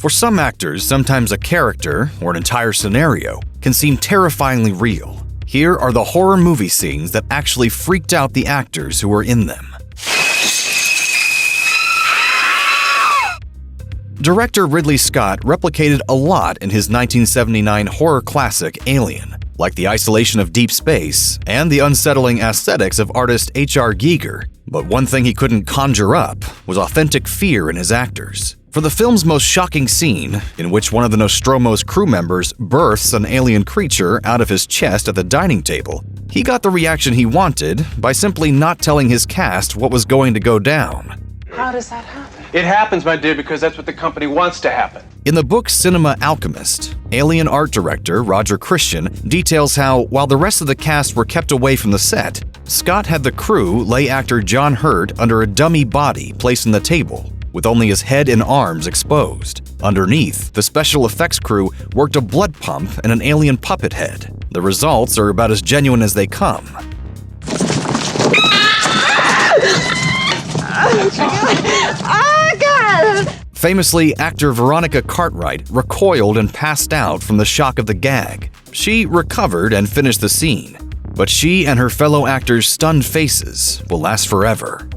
For some actors, sometimes a character or an entire scenario can seem terrifyingly real. Here are the horror movie scenes that actually freaked out the actors who were in them. Director Ridley Scott replicated a lot in his 1979 horror classic Alien, like the isolation of deep space and the unsettling aesthetics of artist H.R. Giger. But one thing he couldn't conjure up was authentic fear in his actors. For the film's most shocking scene, in which one of the Nostromo's crew members births an alien creature out of his chest at the dining table, he got the reaction he wanted by simply not telling his cast what was going to go down. How does that happen? It happens, my dear, because that's what the company wants to happen. In the book Cinema Alchemist, Alien art director Roger Christian details how, while the rest of the cast were kept away from the set, Scott had the crew lay actor John Hurt under a dummy body placed on the table, with only his head and arms exposed. Underneath, the special effects crew worked a blood pump and an alien puppet head. The results are about as genuine as they come. Oh, God! Famously, actor Veronica Cartwright recoiled and passed out from the shock of the gag. She recovered and finished the scene, but she and her fellow actors' stunned faces will last forever.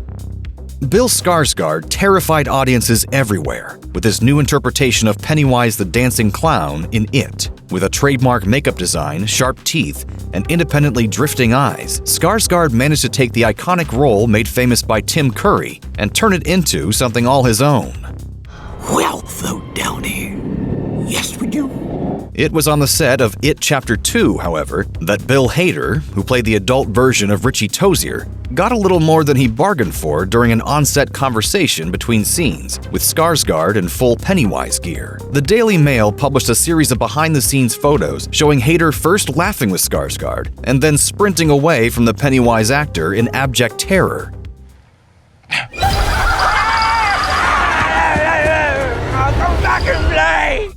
Bill Skarsgård terrified audiences everywhere with his new interpretation of Pennywise the Dancing Clown in It. With a trademark makeup design, sharp teeth, and independently drifting eyes, Skarsgård managed to take the iconic role made famous by Tim Curry and turn it into something all his own. We'll float down here. Yes, we do. It was on the set of It Chapter 2, however, that Bill Hader, who played the adult version of Richie Tozier, got a little more than he bargained for during an on-set conversation between scenes, with Skarsgård in full Pennywise gear. The Daily Mail published a series of behind-the-scenes photos showing Hader first laughing with Skarsgård and then sprinting away from the Pennywise actor in abject terror.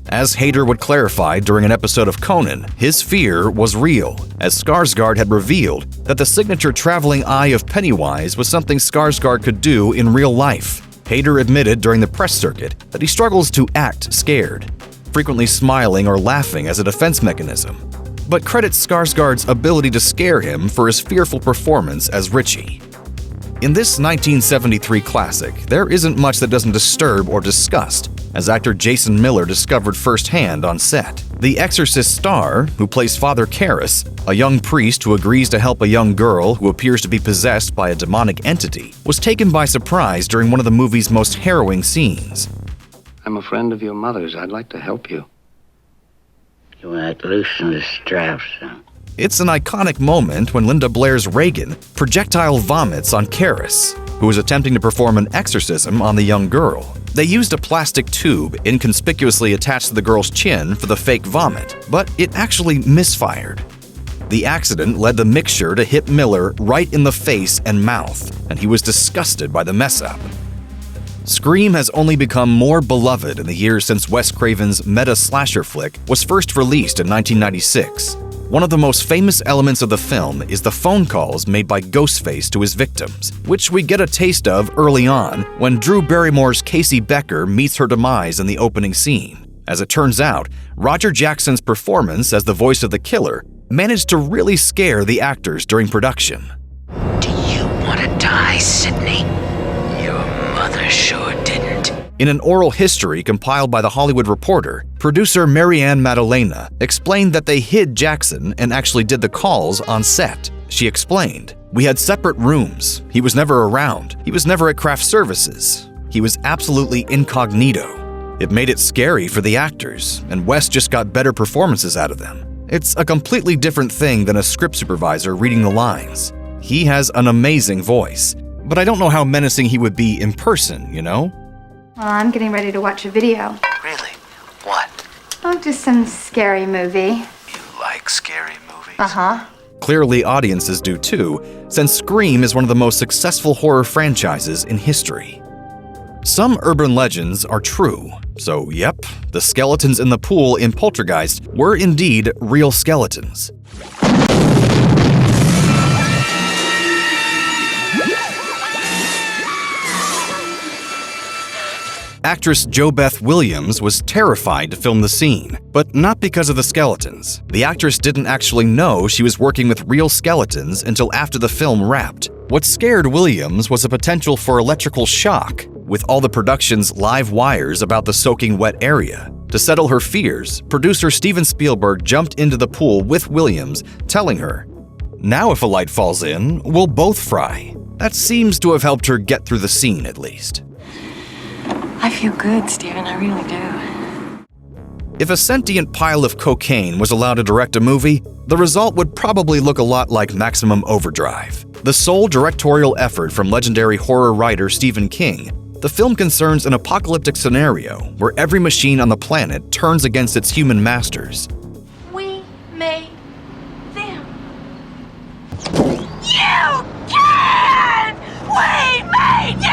As Hader would clarify during an episode of Conan, his fear was real, as Skarsgård had revealed that the signature traveling eye of Pennywise was something Skarsgård could do in real life. Hader admitted during the press circuit that he struggles to act scared, frequently smiling or laughing as a defense mechanism, but credits Skarsgård's ability to scare him for his fearful performance as Richie. In this 1973 classic, there isn't much that doesn't disturb or disgust, as actor Jason Miller discovered firsthand on set. The Exorcist star, who plays Father Karras, a young priest who agrees to help a young girl who appears to be possessed by a demonic entity, was taken by surprise during one of the movie's most harrowing scenes. I'm a friend of your mother's. I'd like to help you. You want to loosen the straps, huh? It's an iconic moment when Linda Blair's Reagan projectile vomits on Karras, who is attempting to perform an exorcism on the young girl. They used a plastic tube inconspicuously attached to the girl's chin for the fake vomit, but it actually misfired. The accident led the mixture to hit Miller right in the face and mouth, and he was disgusted by the mess-up. Scream has only become more beloved in the years since Wes Craven's meta-slasher flick was first released in 1996. One of the most famous elements of the film is the phone calls made by Ghostface to his victims, which we get a taste of early on when Drew Barrymore's Casey Becker meets her demise in the opening scene. As it turns out, Roger Jackson's performance as the voice of the killer managed to really scare the actors during production. Do you want to die, Sidney? Your mother sure didn't. In an oral history compiled by The Hollywood Reporter, producer Marianne Maddalena explained that they hid Jackson and actually did the calls on set. She explained, "We had separate rooms. He was never around. He was never at craft services. He was absolutely incognito. It made it scary for the actors, and Wes just got better performances out of them. It's a completely different thing than a script supervisor reading the lines. He has an amazing voice, but I don't know how menacing he would be in person, you know?" Well, I'm getting ready to watch a video. Really? What? Oh, just some scary movie. You like scary movies? Uh-huh. Clearly, audiences do too, since Scream is one of the most successful horror franchises in history. Some urban legends are true, so yep, the skeletons in the pool in Poltergeist were indeed real skeletons. Actress JoBeth Williams was terrified to film the scene, but not because of the skeletons. The actress didn't actually know she was working with real skeletons until after the film wrapped. What scared Williams was a potential for electrical shock, with all the production's live wires about the soaking wet area. To settle her fears, producer Steven Spielberg jumped into the pool with Williams, telling her, "Now if a light falls in, we'll both fry." That seems to have helped her get through the scene, at least. I feel good, Steven, I really do. If a sentient pile of cocaine was allowed to direct a movie, the result would probably look a lot like Maximum Overdrive. The sole directorial effort from legendary horror writer Stephen King, the film concerns an apocalyptic scenario where every machine on the planet turns against its human masters. We made them. You can! We made you!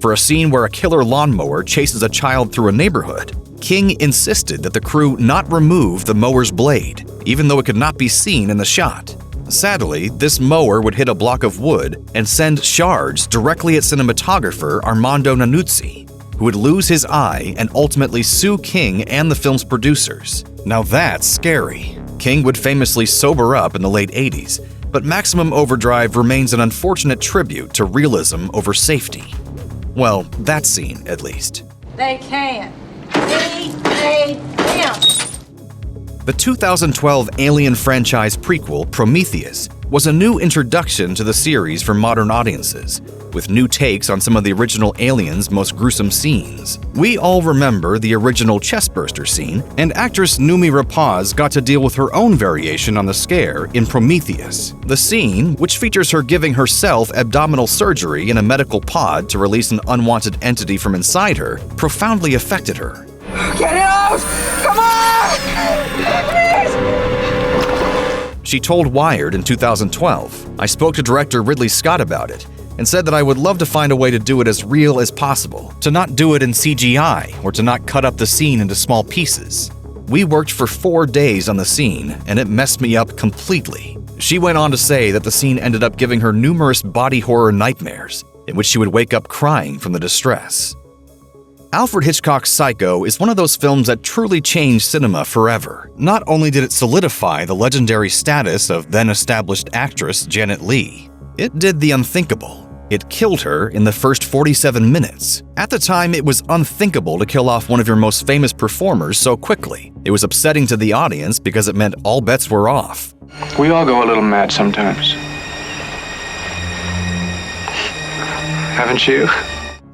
For a scene where a killer lawnmower chases a child through a neighborhood, King insisted that the crew not remove the mower's blade, even though it could not be seen in the shot. Sadly, this mower would hit a block of wood and send shards directly at cinematographer Armando Nanuzzi, who would lose his eye and ultimately sue King and the film's producers. Now that's scary. King would famously sober up in the late 80s, but Maximum Overdrive remains an unfortunate tribute to realism over safety. Well, that scene, at least. They can. We made them. The 2012 Alien franchise prequel, Prometheus, was a new introduction to the series for modern audiences, with new takes on some of the original Alien's most gruesome scenes. We all remember the original chestburster scene, and actress Noomi Rapace got to deal with her own variation on the scare in Prometheus. The scene, which features her giving herself abdominal surgery in a medical pod to release an unwanted entity from inside her, profoundly affected her. Get out! Come on! Please! She told Wired in 2012, "I spoke to director Ridley Scott about it and said that I would love to find a way to do it as real as possible, to not do it in CGI or to not cut up the scene into small pieces. We worked for 4 days on the scene and it messed me up completely." She went on to say that the scene ended up giving her numerous body horror nightmares, in which she would wake up crying from the distress. Alfred Hitchcock's Psycho is one of those films that truly changed cinema forever. Not only did it solidify the legendary status of then-established actress Janet Leigh, it did the unthinkable. It killed her in the first 47 minutes. At the time, it was unthinkable to kill off one of your most famous performers so quickly. It was upsetting to the audience because it meant all bets were off. We all go a little mad sometimes. Haven't you?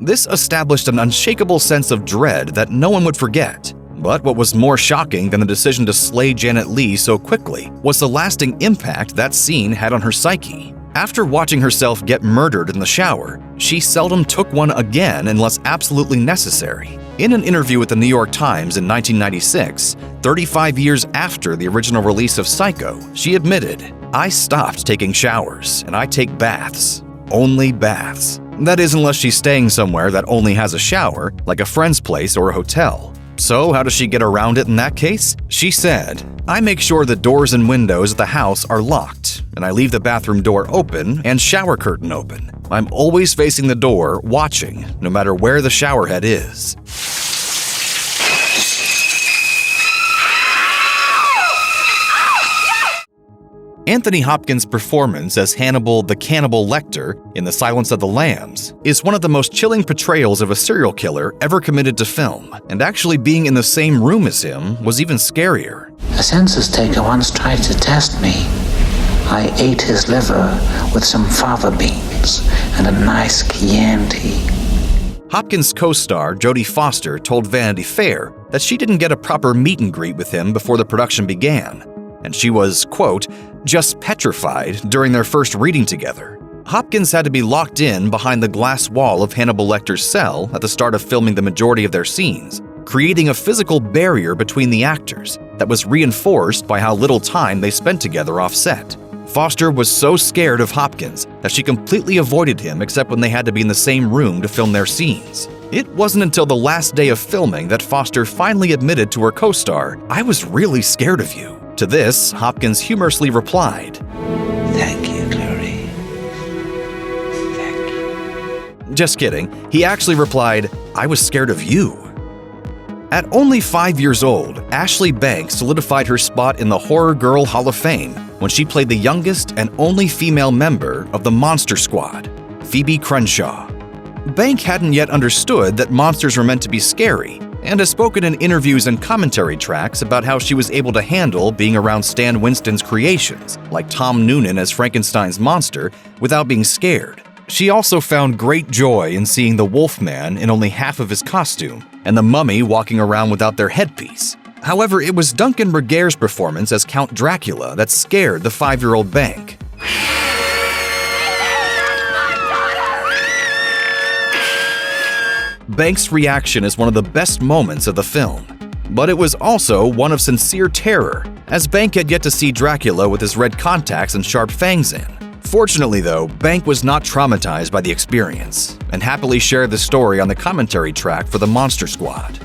This established an unshakable sense of dread that no one would forget. But what was more shocking than the decision to slay Janet Leigh so quickly was the lasting impact that scene had on her psyche. After watching herself get murdered in the shower, she seldom took one again unless absolutely necessary. In an interview with the New York Times in 1996, 35 years after the original release of Psycho, she admitted, "I stopped taking showers and I take baths. Only baths." That is, unless she's staying somewhere that only has a shower, like a friend's place or a hotel. So how does she get around it in that case? She said, "I make sure the doors and windows at the house are locked, and I leave the bathroom door open and shower curtain open. I'm always facing the door, watching, no matter where the shower head is." Anthony Hopkins' performance as Hannibal the Cannibal Lecter in The Silence of the Lambs is one of the most chilling portrayals of a serial killer ever committed to film, and actually being in the same room as him was even scarier. A census taker once tried to test me. I ate his liver with some fava beans and a nice Chianti. Hopkins' co-star Jodie Foster told Vanity Fair that she didn't get a proper meet and greet with him before the production began, and she was, quote, "just petrified" during their first reading together. Hopkins had to be locked in behind the glass wall of Hannibal Lecter's cell at the start of filming the majority of their scenes, creating a physical barrier between the actors that was reinforced by how little time they spent together off set. Foster was so scared of Hopkins that she completely avoided him except when they had to be in the same room to film their scenes. It wasn't until the last day of filming that Foster finally admitted to her co-star, "I was really scared of you." To this, Hopkins humorously replied, Thank you, Clary. Thank you. Just kidding, he actually replied, "I was scared of you." At only 5 years old, Ashley Banks solidified her spot in the Horror Girl Hall of Fame when she played the youngest and only female member of the Monster Squad, Phoebe Crenshaw. Bank hadn't yet understood that monsters were meant to be scary, and has spoken in interviews and commentary tracks about how she was able to handle being around Stan Winston's creations, like Tom Noonan as Frankenstein's monster, without being scared. She also found great joy in seeing the Wolfman in only half of his costume, and the mummy walking around without their headpiece. However, it was Duncan Regehr's performance as Count Dracula that scared the 5-year-old Bank. Banks' reaction is one of the best moments of the film, but it was also one of sincere terror, as Bank had yet to see Dracula with his red contacts and sharp fangs in. Fortunately though, Bank was not traumatized by the experience, and happily shared the story on the commentary track for the Monster Squad.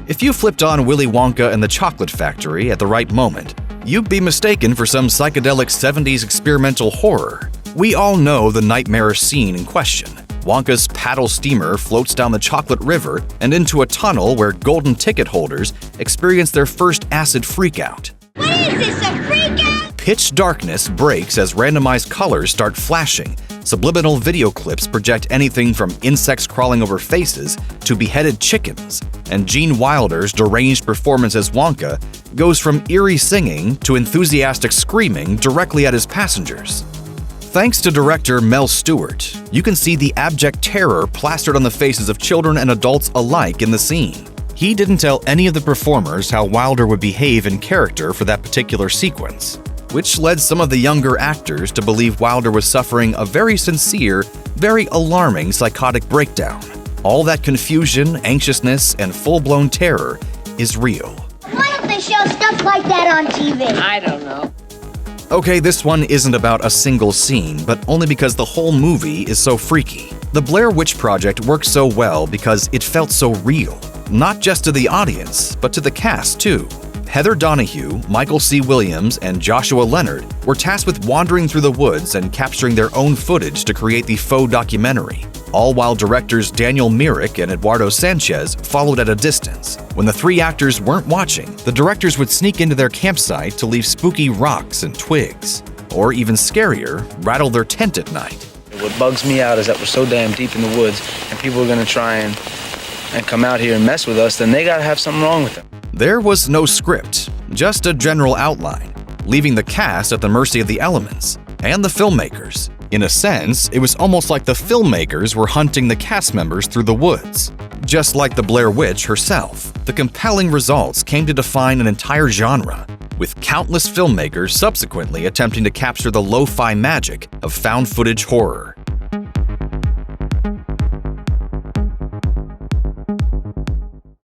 If you flipped on Willy Wonka and the Chocolate Factory at the right moment, you'd be mistaken for some psychedelic 70s experimental horror. We all know the nightmarish scene in question. Wonka's paddle steamer floats down the chocolate river and into a tunnel where golden ticket holders experience their first acid freakout. What is this, a freakout? Pitch darkness breaks as randomized colors start flashing. Subliminal video clips project anything from insects crawling over faces to beheaded chickens. And Gene Wilder's deranged performance as Wonka goes from eerie singing to enthusiastic screaming directly at his passengers. Thanks to director Mel Stewart, you can see the abject terror plastered on the faces of children and adults alike in the scene. He didn't tell any of the performers how Wilder would behave in character for that particular sequence, which led some of the younger actors to believe Wilder was suffering a very sincere, very alarming psychotic breakdown. All that confusion, anxiousness, and full-blown terror is real. Why don't they show stuff like that on TV? I don't know. Okay, this one isn't about a single scene, but only because the whole movie is so freaky. The Blair Witch Project worked so well because it felt so real, not just to the audience, but to the cast too. Heather Donahue, Michael C. Williams, and Joshua Leonard were tasked with wandering through the woods and capturing their own footage to create the faux documentary, all while directors Daniel Myrick and Eduardo Sanchez followed at a distance. When the 3 actors weren't watching, the directors would sneak into their campsite to leave spooky rocks and twigs, or even scarier, rattle their tent at night. What bugs me out is that we're so damn deep in the woods, and people are gonna try and come out here and mess with us, then they gotta have something wrong with them. There was no script, just a general outline, leaving the cast at the mercy of the elements and the filmmakers. In a sense, it was almost like the filmmakers were hunting the cast members through the woods. Just like the Blair Witch herself, the compelling results came to define an entire genre, with countless filmmakers subsequently attempting to capture the lo-fi magic of found footage horror.